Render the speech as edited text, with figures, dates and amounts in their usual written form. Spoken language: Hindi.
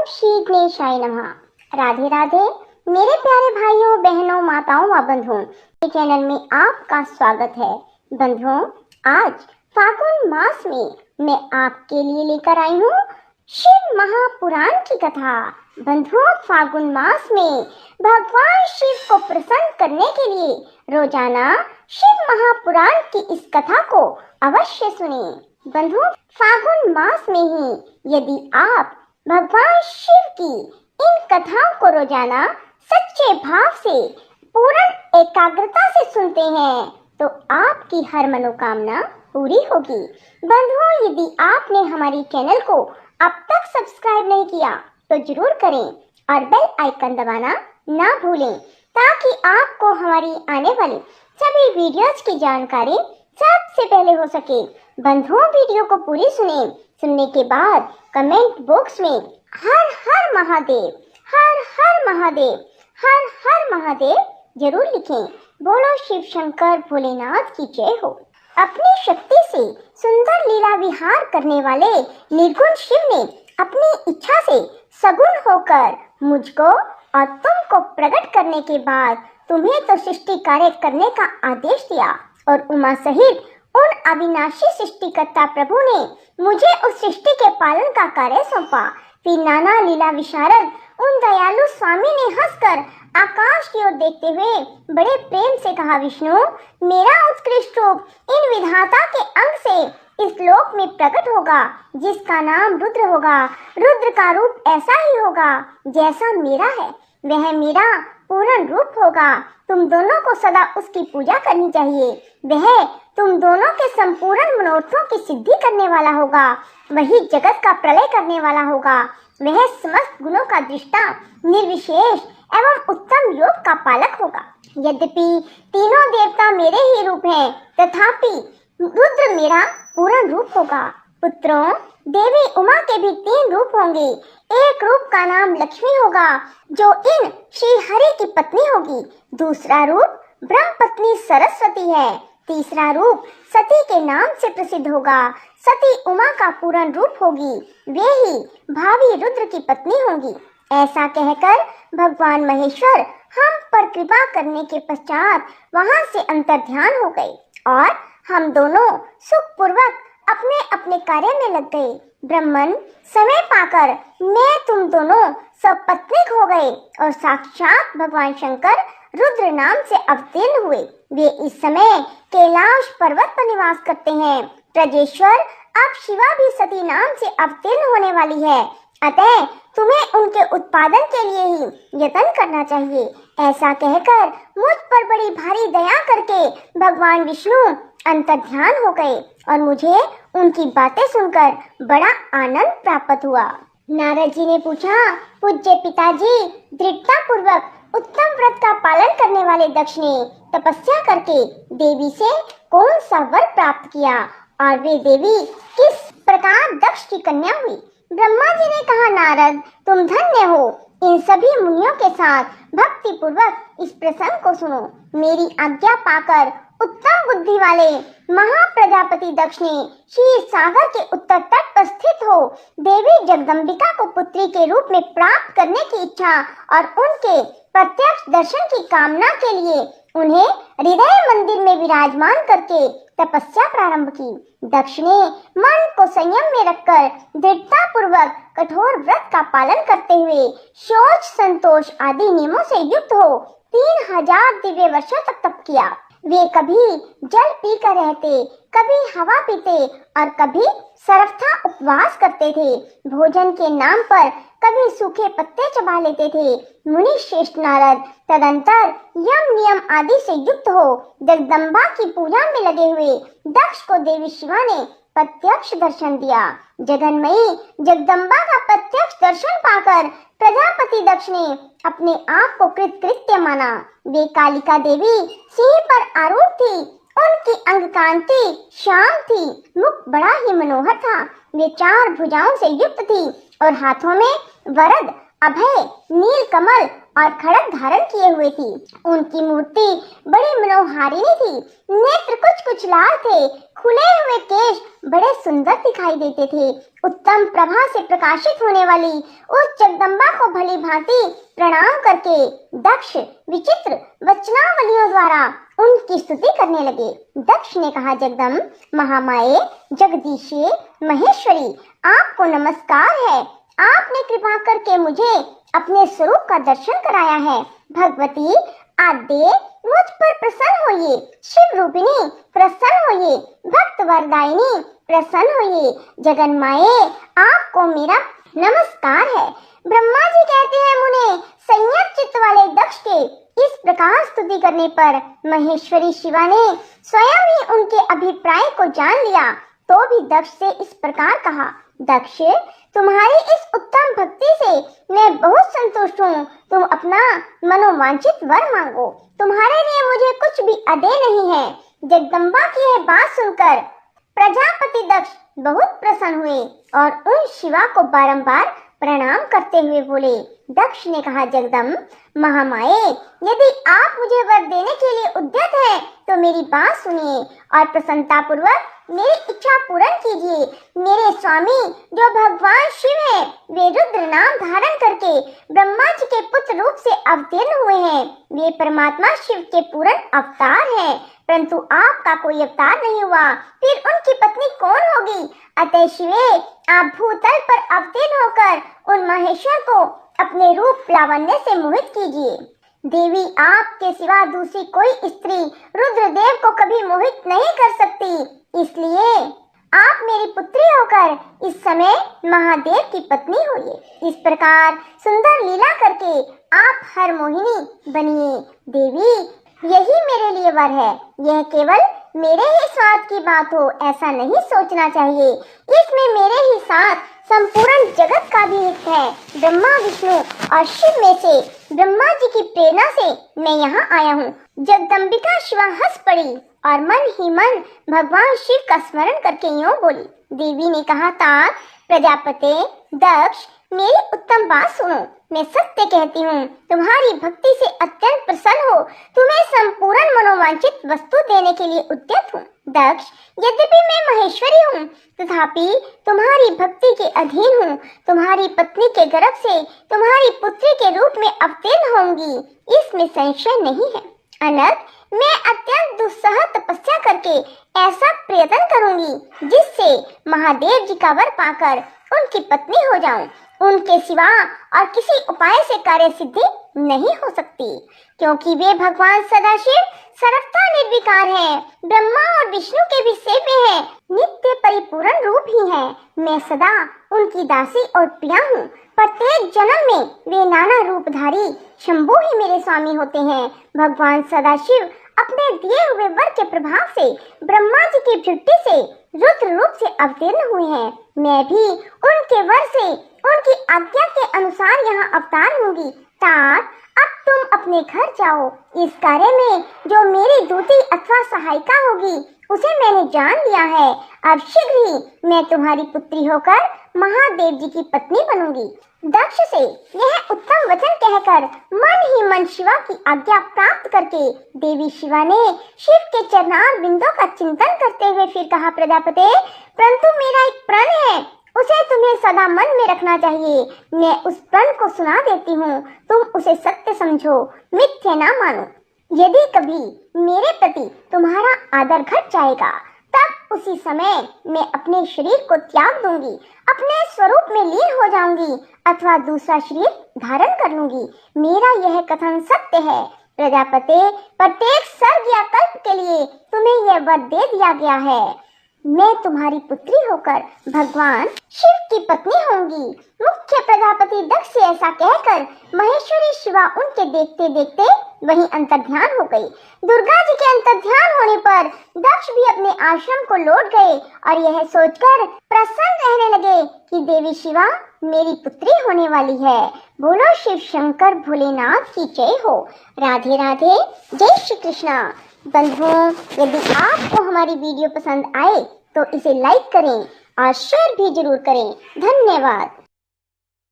श्री गणेशाय नमः। राधे राधे मेरे प्यारे भाइयों बहनों माताओं व बंधुओं के चैनल में आपका स्वागत है। बंधुओं, आज फागुन मास में मैं आपके लिए लेकर आई हूँ शिव महापुराण की कथा। बंधुओं, फागुन मास में भगवान शिव को प्रसन्न करने के लिए रोजाना शिव महापुराण की इस कथा को अवश्य सुनिए। बंधुओं, फागुन मास में ही यदि आप भगवान शिव की इन कथाओं को रोजाना सच्चे भाव से पूर्ण एकाग्रता से सुनते हैं तो आपकी हर मनोकामना पूरी होगी। बंधुओं, यदि आपने हमारी चैनल को अब तक सब्सक्राइब नहीं किया तो जरूर करें और बेल आइकन दबाना ना भूलें ताकि आपको हमारी आने वाली सभी वीडियोस की जानकारी सबसे पहले हो सके। बंधुओं, वीडियो को पूरी सुनने के बाद कमेंट बॉक्स में हर हर महादेव, हर हर महादेव, हर हर महादेव जरूर लिखें। बोलो शिव शंकर भोलेनाथ की जय हो। अपनी शक्ति से सुंदर लीला विहार करने वाले निर्गुण शिव ने अपनी इच्छा से सगुण होकर मुझको और तुमको प्रकट करने के बाद तुम्हें तो सृष्टि कार्य करने का आदेश दिया और उमा सहित उन अविनाशी सृष्टिकर्ता प्रभु ने मुझे उस सृष्टि के पालन का कार्य सौंपा। फिर नाना लीला विशारद उन दयालु स्वामी ने हंसकर आकाश की ओर देखते हुए बड़े प्रेम से कहा, विष्णु, मेरा उत्कृष्ट रूप इन विधाता के अंग से इस लोक में प्रकट होगा जिसका नाम रुद्र होगा। रुद्र का रूप ऐसा ही होगा जैसा मेरा है, वह मेरा पूर्ण रूप होगा। तुम दोनों को सदा उसकी पूजा करनी चाहिए। वह तुम दोनों के संपूर्ण मनोरथों की सिद्धि करने वाला होगा। वही जगत का प्रलय करने वाला होगा। वह समस्त गुणों का दृष्टा, निर्विशेष एवं उत्तम योग का पालक होगा। यद्यपि तीनों देवता मेरे ही रूप हैं, तथापि रुद्र मेरा पूर्ण रूप होगा। पुत्रों, देवी उमा के भी 3 रूप होंगे। एक रूप का नाम लक्ष्मी होगा जो इन श्री हरि की पत्नी होगी। दूसरा रूप ब्रह्म पत्नी सरस्वती है। तीसरा रूप सती के नाम से प्रसिद्ध होगा। सती उमा का पूर्ण रूप होगी। वे ही भावी रुद्र की पत्नी होंगी। ऐसा कहकर भगवान महेश्वर हम पर कृपा करने के पश्चात वहां से अंतर्ध्यान हो गए और हम दोनों सुखपूर्वक अपने अपने कार्य में लग गए। ब्राह्मण समय पाकर मैं तुम दोनों सब पत्नीक हो गए और साक्षात भगवान शंकर रुद्र नाम से अवतीर्ण हुए। वे इस समय कैलाश पर्वत पर निवास करते हैं। ब्रजेश्वर अब शिवा भी सती नाम से अवतीर्ण होने वाली है, अतः तुम्हें उनके उत्पादन के लिए ही यत्न करना चाहिए। ऐसा कहकर मुझ पर बड़ी भारी दया करके भगवान विष्णु अंतर्ध्यान हो गए और मुझे उनकी बातें सुनकर बड़ा आनंद प्राप्त हुआ। नारद जी ने पूछा, पूज्य पिताजी, दृढ़ता पूर्वक उत्तम व्रत का पालन करने वाले दक्ष ने तपस्या करके देवी से कौन सा वर प्राप्त किया और वे देवी किस प्रकार दक्ष की कन्या हुई? ब्रह्मा जी ने कहा, नारद, तुम धन्य हो। इन सभी मुनियों के साथ भक्ति पूर्वक इस प्रसंग को सुनो। मेरी आज्ञा पाकर उत्तम बुद्धि वाले महाप्रजापति दक्ष ने क्षीर सागर के उत्तर तट पर स्थित हो देवी जगदम्बिका को पुत्री के रूप में प्राप्त करने की इच्छा और उनके प्रत्यक्ष दर्शन की कामना के लिए उन्हें हृदय मंदिर में विराजमान करके तपस्या प्रारंभ की। दक्ष ने मन को संयम में रखकर दृढ़ता पूर्वक कठोर व्रत का पालन करते हुए शौच, संतोष आदि नियमों से युक्त हो 3000 दिव्य वर्षों तक तप किया। वे कभी जल पीकर रहते, कभी हवा पीते और कभी सर्वथा उपवास करते थे। भोजन के नाम पर कभी सूखे पत्ते चबा लेते थे। मुनि श्रेष्ठ नारद तदंतर यम नियम आदि से युक्त हो जगदम्बा की पूजा में लगे हुए दक्ष को देवी शिवा ने प्रत्यक्ष दर्शन दिया। जगन्मयी जगदम्बा का प्रत्यक्ष दर्शन पाकर प्रजापति दक्ष ने अपने आप को कृतकृत्य माना। वे कालिका देवी सिंह पर आरूढ़ थी। उनकी अंग कांति श्याम थी, मुख बड़ा ही मनोहर था। वे 4 भुजाओं से युक्त थी और हाथों में वरद, अभय, नील कमल और खड़ग धारण किए हुए थी। उनकी मूर्ति बड़ी मनोहारिणी थी। नेत्र कुछ कुछ लाल थे। खुले हुए केश बड़े सुंदर दिखाई देते थे। उत्तम प्रभा से प्रकाशित होने वाली उस जगदम्बा को भली भांति प्रणाम करके दक्ष विचित्र वचनावलियों द्वारा उनकी स्तुति करने लगे। दक्ष ने कहा, जगदम्ब, महामाये, जगदीशे, महेश्वरी, आपको नमस्कार है। आपने कृपा करके मुझे अपने स्वरूप का दर्शन कराया है। भगवती आद्य मुझ पर प्रसन्न होइए। शिव रूपिणी प्रसन्न होइए। भक्त वरदायिनी प्रसन्न होइए। जगन्माये, आपको मेरा नमस्कार है। ब्रह्मा जी कहते हैं, मुने संयत चित्त वाले दक्ष के इस प्रकार स्तुति करने पर महेश्वरी शिवा ने स्वयं ही उनके अभिप्राय को जान लिया, तो भी दक्ष से इस प्रकार कहा, दक्ष, तुम्हारी इस उत्तम भक्ति से मैं बहुत संतुष्ट हूँ। तुम अपना मनोवांछित वर मांगो। तुम्हारे लिए मुझे कुछ भी अदेय नहीं है। जगदम्बा की यह बात सुनकर प्रजापति दक्ष बहुत प्रसन्न हुए और उन शिवा को बारंबार प्रणाम करते हुए बोले। दक्ष ने कहा, जगदम्ब, महामाये, यदि आप मुझे वर देने के लिए उद्यत हैं, तो मेरी बात सुनिए और प्रसन्नता पूर्वक मेरी इच्छा पूर्ण कीजिए। मेरे स्वामी जो भगवान शिव हैं, वे रुद्र नाम धारण करके ब्रह्मा जी के पुत्र रूप से अवतीर्ण हुए हैं। वे परमात्मा शिव के पूर्ण अवतार हैं, परंतु आपका कोई अवतार नहीं हुआ, फिर उनकी पत्नी कौन होगी? अतः शिवे, आप भूतल पर अवतीर्ण होकर उन महेश्वर को अपने रूप लावण्य से मोहित कीजिए। देवी, आपके सिवा दूसरी कोई स्त्री रुद्रदेव को कभी मोहित नहीं कर सकती, इसलिए आप मेरी पुत्री होकर इस समय महादेव की पत्नी होइए। इस प्रकार सुंदर लीला करके आप हर मोहिनी बनिए। देवी, यही मेरे लिए वर है। यह केवल मेरे ही स्वार्थ की बात हो, ऐसा नहीं सोचना चाहिए। इसमें मेरे ही साथ संपूर्ण जगत का भी हित है। ब्रह्मा, विष्णु और शिव में से ब्रह्मा जी की प्रेरणा से मैं यहाँ आया हूँ। जगदम्बिका शिवा हंस पड़ी और मन ही मन भगवान शिव का स्मरण करके यूं बोली। देवी ने कहा, तात प्रजापते दक्ष, मेरी उत्तम बात सुनो। मैं सत्य कहती हूँ, तुम्हारी भक्ति से अत्यंत प्रसन्न हो, तुम्हें संपूर्ण मनोवांछित वस्तु देने के लिए उद्यत हूँ। दक्ष, यद्यपि मैं महेश्वरी हूँ, तथापि तुम्हारी भक्ति के अधीन हूँ। तुम्हारी पत्नी के गर्भ से तुम्हारी पुत्री के रूप में अवतीर्ण होंगी, इसमें संशय नहीं है। अनंत, मैं अत्यंत दुस्सह तपस्या करके ऐसा प्रयत्न करूंगी जिससे महादेव जी का वर पाकर उनकी पत्नी हो जाऊं। उनके सिवा और किसी उपाय से कार्य सिद्धि नहीं हो सकती, क्योंकि वे भगवान सदाशिव सर्वथा निर्विकार हैं, ब्रह्मा और विष्णु के भी सेव्य हैं, नित्य परिपूर्ण रूप ही हैं। मैं सदा उनकी दासी और प्रिया हूँ। प्रत्येक जन्म में वे नाना रूपधारी शंभु ही मेरे स्वामी होते हैं। भगवान सदाशिव अपने दिए हुए वर के प्रभाव से ब्रह्मा जी की दृष्टि से रुद्र रूप से अवतीर्ण हुए हैं। मैं भी उनके वर से उनकी आज्ञा के अनुसार यहाँ अवतार होंगी। तात, अब तुम अपने घर जाओ। इस कार्य में जो मेरी दूती अथवा सहायिका होगी उसे मैंने जान लिया है। अब शीघ्र ही मैं तुम्हारी पुत्री होकर महादेव जी की पत्नी बनूंगी। दक्ष से यह उत्तम वचन कहकर मन ही मन शिवा की आज्ञा प्राप्त करके देवी शिवा ने शिव के चरणार बिंदों का चिंतन करते हुए फिर कहा, प्रजापते, परंतु मेरा एक प्रण है, उसे तुम्हें सदा मन में रखना चाहिए। मैं उस प्रण को सुना देती हूँ, तुम उसे सत्य समझो, मिथ्या ना मानो। यदि कभी मेरे प्रति तुम्हारा आदर घट जाएगा, तब उसी समय मैं अपने शरीर को त्याग दूंगी, अपने स्वरूप में लीन हो जाऊंगी अथवा दूसरा शरीर धारण कर लूंगी। मेरा यह कथन सत्य है। प्रजापते, प्रत्येक सर्ग या कल्प के लिए तुम्हें यह वर दे दिया गया है। मैं तुम्हारी पुत्री होकर भगवान शिव की पत्नी होंगी। मुख्य प्रजापति दक्ष से ऐसा कहकर महेश्वरी शिवा उनके देखते देखते वहीं अंतर्ध्यान हो गई। दुर्गा जी के अंतर्ध्यान होने पर दक्ष भी अपने आश्रम को लौट गए और यह सोचकर प्रसन्न रहने लगे कि देवी शिवा मेरी पुत्री होने वाली है। बोलो शिव शंकर भोलेनाथ की जय हो। राधे राधे, जय श्री कृष्णा। बंधुओं, यदि आपको हमारी वीडियो पसंद आए तो इसे लाइक करें और शेयर भी जरूर करें। धन्यवाद।